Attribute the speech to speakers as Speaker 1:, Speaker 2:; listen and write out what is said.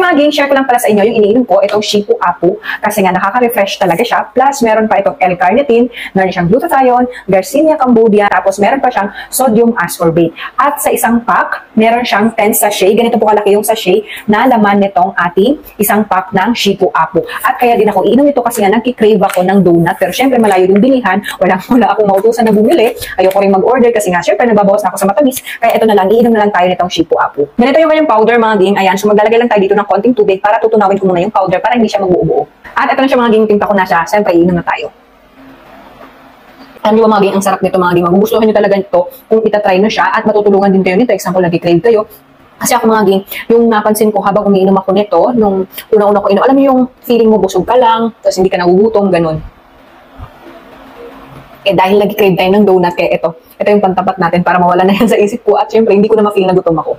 Speaker 1: mga gang, share ko lang pala sa inyo yung iniinom ko, itong Shipu Apu, kasi nga nakaka-refresh talaga siya. Plus, meron pa itong L-carnitine, meron siyang glutathione, Garcinia cambodia, tapos meron pa siyang sodium ascorbate. At sa isang pack, meron siyang 10 sachet. Ganito po kalaki yung sachet na laman nitong ating isang pack ng Shipu Apu. At kaya din ako iinom ito kasi nga nagki-crave ako ng donut. Pero syempre malayo yung bilihan, wala akong mautusan na bumili. Ayoko rin mag-order kasi nga syempre nagbabawas na ako sa matamis. Kaya ito na lang, iinom na lang tayo nitong Shipu Apu. Ganito yung kanyang powder mga gang. Ayan, so maglalagay lang tayo dito ng konting tubig para tutunawin ko muna yung powder para hindi siya magbuo-buo. At ito na siya mga gang, timpa ko na siya. Siyempre, iinom na tayo. Alam nyo ba mga gang, ang sarap nito mga gang. Magugustuhan nyo talaga ito kung itatry nyo siya at matutulungan din kayo nito. Example, nag-crave kayo. Kasi ako mga gang, yung napansin ko habang umiinom ako nito, nung una-una ko inom, alam mo yung feeling mo busog ka lang, tapos hindi ka nagugutom, ganun. Eh dahil nag-crave tayo ng donut, kaya ito yung pantapat natin para mawala na yan sa isip ko at syempre hindi ko na ma-feel na gutom ako.